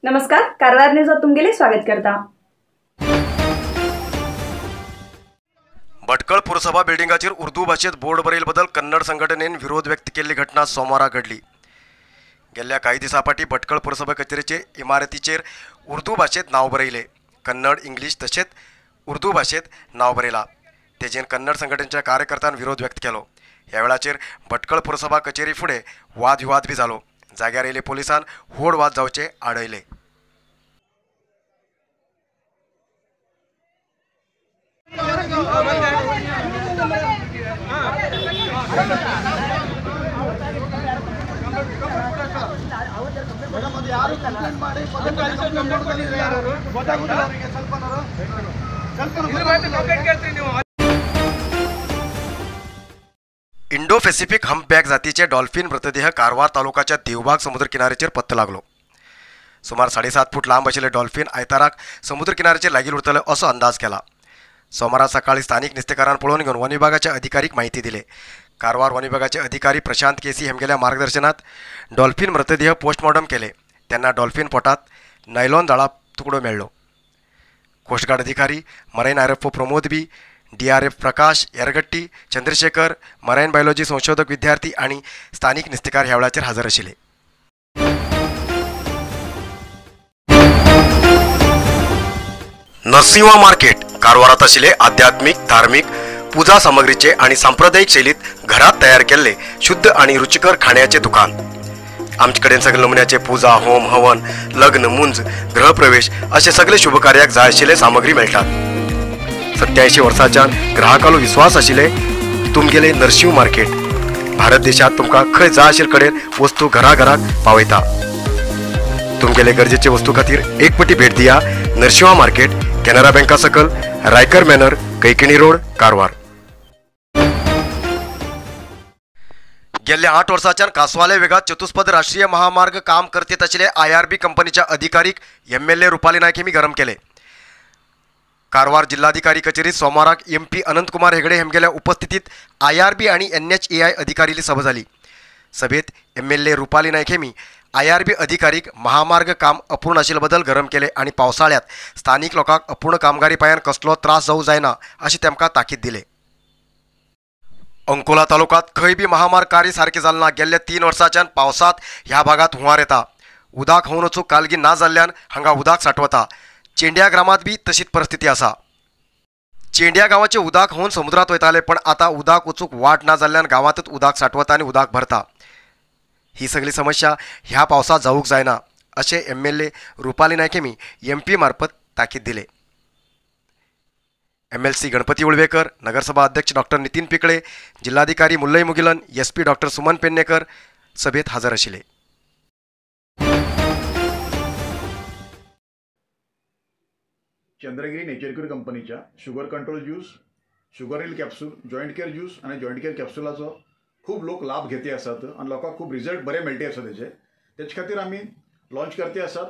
नमस्कार, कारवार न्यूज तुमगेले स्वागत करता। भटकळ पुरसभा बिल्डिंगाचेर उर्दू भाषेत बोर्ड बरयले कन्नड संघटनेन विरोध व्यक्त केल्ली घटना सोमारा घडली। गेल्या काही दिसांपाटी भटकळ पुरसभा कचेरीचे इमारतीचेर उर्दू भाषेत नाव बरयले। कन्नड, इंग्लिश तशेंच उर्दू भाषेत नाव बरयला। तेजेन कन्नड संघटनेच्या कार्यकर्त्यान विरोध व्यक्त केलो। ह्या वेळाचेर भटकळ पुरसभा कचेरी फुडें वादविवाद बी जालो। जाग्यार येयले पोलिसान होड वाद जावचे आडयले। इंडो पॅसिफिक हम्पबॅक जातीचे डॉल्फिन मृतदेह कारवार तालुक्याच्या देवबाग समुद्र किनाऱ्याचेर पत्तो लागलो। सुमार 7.5 फूट लांब आशिल्ले डॉल्फिन आयताराक समुद्र किनाऱ्याचेर लागीं उरतले असो अंदाज केला। सोमारा सकाळी स्थानिक नुस्तेकारांक पळोवन घेवन वन विभागाच्या अधिकारीक माहिती दिली। कारवार वन विभागाचे अधिकारी प्रशांत केसी हेमगेल्या मार्गदर्शनात डॉल्फिन मृतदेह पोस्टमॉर्टम केले। त्यांना डॉल्फिन पोटात नायलॉन जाळा तुकडो मेळ्ळो। कोस्टगार्ड अधिकारी मराईन आरएफओ प्रमोद बी, DRF प्रकाश येरगट्टी, चंद्रशेखर, मराईन बायोलॉजी संशोधक विद्यार्थी आणि स्थानिक नुस्तेकार ह्या वेळाचेर हजर आशिल्ले। नरसिंह मार्केट कारवारात आशिल्ले आध्यात्मिक, धार्मिक, पूजा सामग्रीचे आणि सांप्रदायिक शैलीत घरात तयार केलेले शुद्ध आणि रुचिकर खाण्याचे दुकान। आमचे कडेन सगळे नमुन्याचे पूजा, होम, हवन, लग्न, मुंज, गृहप्रवेश असे सगळे शुभ कार्याक जाय आशिल्ले सामग्री मेळटात। 87 वर्सांच्यान ग्राहकालो विश्वास आशिल्ले तुमगेले नरसिंह मार्केट भारत देशात तुमकां खंय जाय आशिल्ले कडेन वस्तू घराघराक पावयता। तुमगेले गरजेचे वस्तू खातीर एक पटी भेट दिया नरसिंह मार्केट, कॅनरा बँका सकल, रायकर मॅनर, कैकिणी रोड, कारवार। गेल्या 8 वर्सांच्यान कासवाले वेगात चतुष्पद राष्ट्रीय महामार्ग काम करतेत आशिल्ले IRB कंपनीच्या अधिकारीक MLA रुपाली नायक हेमी गरम केले। कारवार जिल्हाधिकारी कचेरीत सोमाराक MP अनंतकुमार हेगडे हेमगेल्या उपस्थितीत IRB आणि NHAI अधिकारीली सभा झाली। सभेत MLA रुपाली नायक हेमी IRB अधिकारीक महामार्ग काम अपूर्ण आशिल्ले बद्दल गरम केले आणि पावसाळ्यात स्थानिक लोकांक अपूर्ण कामगारी पायान कसलो त्रास जावं जायना अशी तेमकां ताकीद दिले। अंकोला तालुक्यात खंय बी महामार्ग कार्य सारखे जालें ना। गेल्या 3 वर्सांच्यान पावसात ह्या भागात हुंवार येता। उदक होवन वचूंक कालगी ना जाल्ल्यान हांगा उदक साठवता। चेंड्या ग्रामात बी तशीच परिस्थिती आसा। चेंड्या गांवाचे उदक होवन समुद्रात वयताले, पण आता उदक वचूंक वाट ना जाल्ल्यान गांवांतूच उदक साठवता आणि उदक भरता। ही सगळी समस्या ह्या पावसात जावूंक जायना अशें MLA रुपाली नायक हेमी MP मार्फत ताकीद दिले। MLC गणपती उळवेकर, नगरसभा अध्यक्ष डॉ नितीन पिकळे, जिल्हाधिकारी मुल्लई मुगिलन, SP डॉ सुमन पेडणेकर सभेत हजर आशिल्ले। चंद्रगिरी नेचरक्यूर कंपनीच्या sugar control juice, sugar hill capsule, joint care juice आणि जॉईंट केअर कॅप्सूलाचो खूप लोक लाभ घेते असतात आणि लोकांक खूप रिझल्ट बरे मेळटे असतात त्याचे खातीर आम्ही लॉन्च करते असतात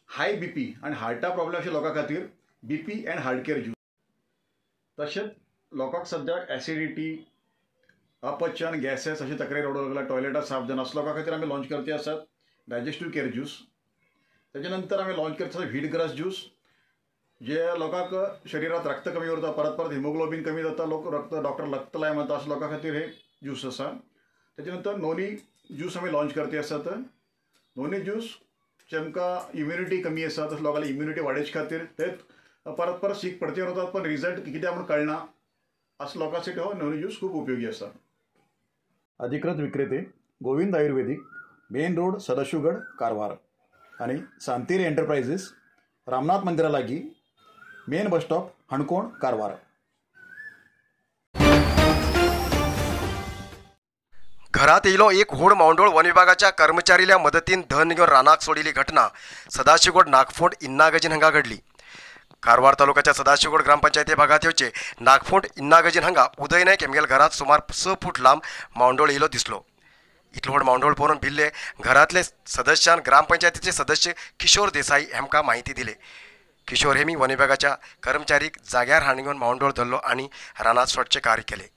हाय BP आणि हार्टा प्रॉब्लेम अशा लोकां खातीर BP and heart care juice. तशेंच लोकांक सद्याक ॲसिडिटी, अपचन, गॅसेस अशी तक्रारी रडू लागला, टॉयलेटात साफ जाणं असं लोकां खातीर आम्ही लॉन्च करते असतात डायजेस्टिव्ह केअर ज्यूस। त्याच्यानंतर आम्ही लॉन्च करते असतात व्हीटग्रास ज्यूस, जे लोकांक शरीरात रक्त कमी उरता, परत परत हिमोग्लोबिन कमी जाता, डॉक्टर रक्त लाय म्हणता असं लोकां खातीर हे ज्यूस आसा। त्याच्यानंतर नोनी ज्यूस आम्ही लॉन्च करते असतात। नोनी ज्यूस जेमकां इम्युनिटी कमी आसा तसं लोकांना इम्युनिटी वाडोवचे खातीर ते परत परत सीक पडचे वतात, पण रिझल्ट कित्याक म्हूण कळना असं लोकांसाठी हो नोनी ज्यूस खूप उपयोगी आसा। अधिकृत विक्रेते गोविंद आयुर्वेदिक, मेन रोड, सदाशिवगड, कारवार आणि सांतेरी एंटरप्राइजेस, रामनाथ मंदिरा लागीं, मेन बस स्टॉप, हणकोण, कारवार। घरात येयलो एक होड मावंडोळ वन विभागाच्या कर्मचारील्या मदतीन धन घेवन रानाक सोडिल्ली घटना सदाशिवगड नागफोंड इन्नागजीन हांगा घडली। कारवार तालुक्याच्या सदाशिवगड ग्रामपंचायती भागात येवचे नागफोंड इन्नागजीन हांगा उदय नायक हेमगेल घरात सुमार 6 फूट लांब मावंडोळ येयलो दिसलो। इतलो व्हड मावंडोळ पळोवन भिल्ले घरातले सदस्यान ग्रामपंचायतीचे सदस्य किशोर देसाई हेमकां माहिती दिली। किशोर हेमी वन विभागाच्या कर्मचारीक जाग्यार हाडून घेवन मावंडोळ धरलो आणि रानात सोडचे कार्य केले।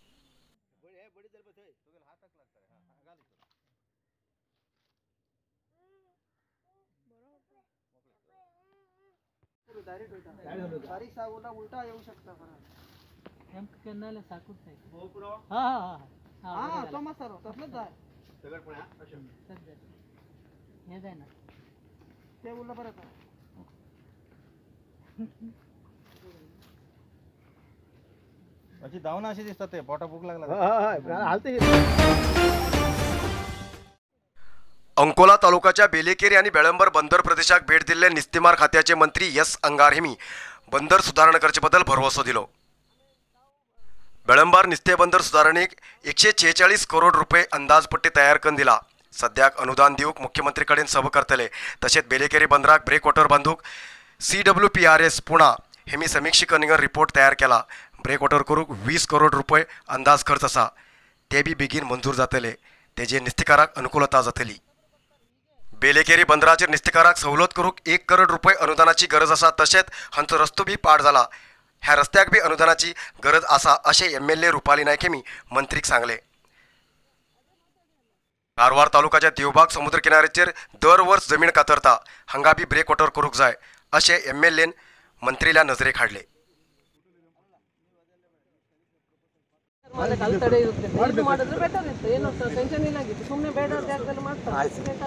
बारीक सागूला उलटा येऊ शकता नेमकं केनाला साकूट नाही हा हा हा हा तो मसाला तसलंच आहे सगळं पण हे जाय ना ते उलटा परत अशी धावणं अशी दिसतात ते पोटा भूक लागला अंकोला तालुक्याच्या बेलेकेरी आणि बेळंबर बंदर प्रदेशाक भेट दिल्ले निस्तीमार खात्याचे मंत्री एस अंगार हेमी बंदर सुधारणा करचेबद्दल भरवसो दिलो. बेळंबार निस्ते बंदर सुधारणेक 146 करोड रुपये अंदाजपट्टी तयार करून दिला. सद्याक अनुदान दिवूक मुख्यमंत्री कडेन सब करतले. तशेंच बेलेकेरी बंदराक ब्रेकवॉटर बांधूक CWPRS पुणा हेमी समीक्षिक निगर रिपोर्ट तयार केला. ब्रेकवॉटर करूक 20 करोड रुपये अंदाज खर्च असा. ते बी बेगीन मंजूर जातले. तेजे निस्तेकाराक अनुकूलता जातली. बेलेकेरी बंदराचेर निस्तेकाराक सवलत करूक 1 करोड रुपये अनुदानाची गरज असा. तशेंच हांचो रस्तो बी पाड जाला. ह्या रस्त्याक बी अनुदानाची गरज असा अशें MLA रुपाली नायक हेमी मंत्रीक सांगले. कारवार तालुक्याच्या देवबाग समुद्र किनाऱ्याचेर दर वर्स जमीन कातरता. हांगा बी ब्रेकवॉटर करूक जाय अशें MLAन मंत्रील्या नजरेक हाडले.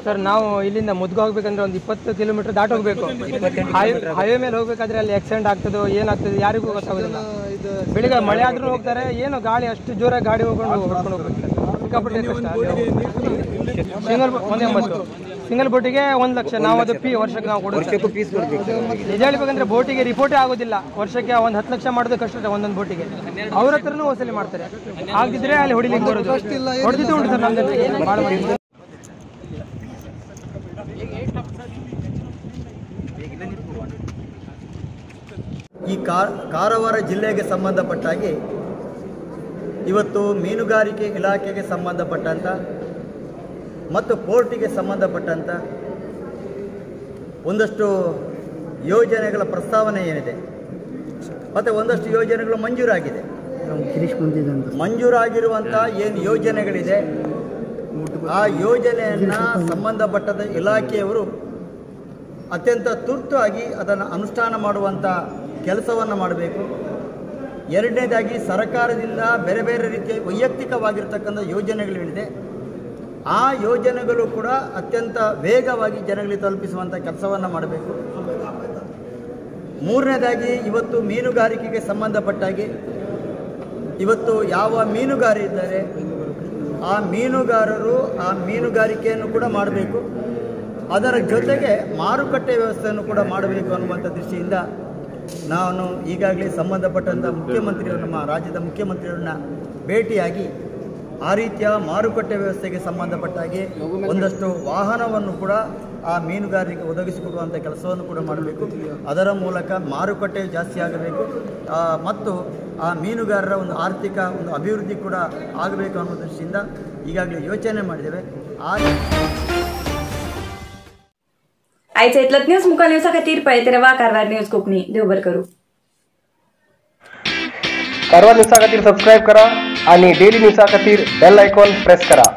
ಸರ್ ನಾವು ಇಲ್ಲಿಂದ ಮುದ್ಗ ಹೋಗ್ಬೇಕಂದ್ರೆ ಒಂದು 20 ಕಿಲೋಮೀಟರ್ ದಾಟ ಹೋಗಬೇಕು. ಹೈವೇ ಮೇಲೆ ಹೋಗ್ಬೇಕಾದ್ರೆ ಅಲ್ಲಿ ಆಕ್ಸಿಡೆಂಟ್ ಆಗ್ತದೋ ಏನಾಗ್ತದೆ ಯಾರಿಗೂ ಗೊತ್ತಾಗೋದಿಲ್ಲ. ಬೆಳಿಗ್ಗೆ ಮಳೆ ಆದ್ರೂ ಹೋಗ್ತಾರೆ, ಏನು ಗಾಳಿ ಅಷ್ಟು ಜೋರಾಗಿ ಗಾಡಿ ಹೊಡ್ಕೊಂಡು ಹೋಗ್ಬೇಕು. ಸಿಕ್ಕಾಪಟ್ಟೆ ಸಿಂಗಲ್ ಬೋಟಿಗೆ 1 ಲಕ್ಷ. ನಾವು ಅದು ವರ್ಷಕ್ಕೆ ನಾವು ಕೊಡೋದು. ನಿಜ ಹೇಳ್ಬೇಕಂದ್ರೆ ಬೋಟಿಗೆ ರಿಪೋರ್ಟೇ ಆಗೋದಿಲ್ಲ. ವರ್ಷಕ್ಕೆ ಒಂದು 10 ಲಕ್ಷ ಮಾಡೋದು ಕಷ್ಟ ಒಂದೊಂದು ಬೋಟಿಗೆ. ಅವ್ರ ಹತ್ರನೂ ವಸೂಲಿ ಮಾಡ್ತಾರೆ. ಆಗಿದ್ರೆ ಅಲ್ಲಿ ಹೊಡಿಲಿಕ್ಕೆ ಬರೋದು. ಹೊಡೆದಿದ್ದು ಉಂಟು ಸರ್ ನಮ್ದು ಭಾಳ ಮಾಡಿ. ಈ ಕಾರವಾರ ಜಿಲ್ಲೆಗೆ ಸಂಬಂಧಪಟ್ಟಾಗೆ ಇವತ್ತು ಮೀನುಗಾರಿಕೆ ಇಲಾಖೆಗೆ ಸಂಬಂಧಪಟ್ಟಂಥ ಮತ್ತು ಪೋರ್ಟಿಗೆ ಸಂಬಂಧಪಟ್ಟಂಥ ಒಂದಷ್ಟು ಯೋಜನೆಗಳ ಪ್ರಸ್ತಾವನೆ ಏನಿದೆ ಮತ್ತು ಒಂದಷ್ಟು ಯೋಜನೆಗಳು ಮಂಜೂರಾಗಿದೆ. ಮಂಜೂರಾಗಿರುವಂಥ ಏನು ಯೋಜನೆಗಳಿದೆ ಆ ಯೋಜನೆಯನ್ನು ಸಂಬಂಧಪಟ್ಟದ ಇಲಾಖೆಯವರು ಅತ್ಯಂತ ತುರ್ತಾಗಿ ಅದನ್ನು ಅನುಷ್ಠಾನ ಮಾಡುವಂಥ ಕೆಲಸವನ್ನು ಮಾಡಬೇಕು. ಎರಡನೇದಾಗಿ ಸರ್ಕಾರದಿಂದ ಬೇರೆ ಬೇರೆ ರೀತಿಯ ವೈಯಕ್ತಿಕವಾಗಿರ್ತಕ್ಕಂಥ ಯೋಜನೆಗಳಿದೆ. ಆ ಯೋಜನೆಗಳು ಕೂಡ ಅತ್ಯಂತ ವೇಗವಾಗಿ ಜನಗಳಿಗೆ ತಲುಪಿಸುವಂಥ ಕೆಲಸವನ್ನು ಮಾಡಬೇಕು. ಮೂರನೇದಾಗಿ ಇವತ್ತು ಮೀನುಗಾರಿಕೆಗೆ ಸಂಬಂಧಪಟ್ಟಾಗಿ ಇವತ್ತು ಯಾವ ಮೀನುಗಾರರಿದ್ದಾರೆ ಆ ಮೀನುಗಾರರು ಆ ಮೀನುಗಾರಿಕೆಯನ್ನು ಕೂಡ ಮಾಡಬೇಕು. ಅದರ ಜೊತೆಗೆ ಮಾರುಕಟ್ಟೆ ವ್ಯವಸ್ಥೆಯನ್ನು ಕೂಡ ಮಾಡಬೇಕು ಅನ್ನುವಂಥ ದೃಷ್ಟಿಯಿಂದ ನಾನು ಈಗಾಗಲೇ ಸಂಬಂಧಪಟ್ಟಂಥ ಮುಖ್ಯಮಂತ್ರಿಯವರು, ನಮ್ಮ ರಾಜ್ಯದ ಮುಖ್ಯಮಂತ್ರಿಯವರನ್ನ ಭೇಟಿಯಾಗಿ ಆ ರೀತಿಯ ಮಾರುಕಟ್ಟೆ ವ್ಯವಸ್ಥೆಗೆ ಸಂಬಂಧಪಟ್ಟಾಗಿ ಒಂದಷ್ಟು ವಾಹನವನ್ನು ಕೂಡ ಆ ಮೀನುಗಾರರಿಗೆ ಒದಗಿಸಿಕೊಡುವಂಥ ಕೆಲಸವನ್ನು ಕೂಡ ಮಾಡಬೇಕು. ಅದರ ಮೂಲಕ ಮಾರುಕಟ್ಟೆ ಜಾಸ್ತಿ ಆಗಬೇಕು ಮತ್ತು ಆ ಮೀನುಗಾರರ ಒಂದು ಆರ್ಥಿಕ ಒಂದು ಅಭಿವೃದ್ಧಿ ಕೂಡ ಆಗಬೇಕು ಅನ್ನೋ ದೃಷ್ಟಿಯಿಂದ ಈಗಾಗಲೇ ಯೋಚನೆ ಮಾಡಿದ್ದೇವೆ. आयचे इतलत न्यूज मुखार न्यूजा खातीर पळयत रावा कारवार न्यूज कोंकणी. देव बरें करूं. कारवार न्यूजा खातीर सबस्क्राईब करा आणि डेली न्यूजा खातीर बेल आयकॉन प्रेस करा.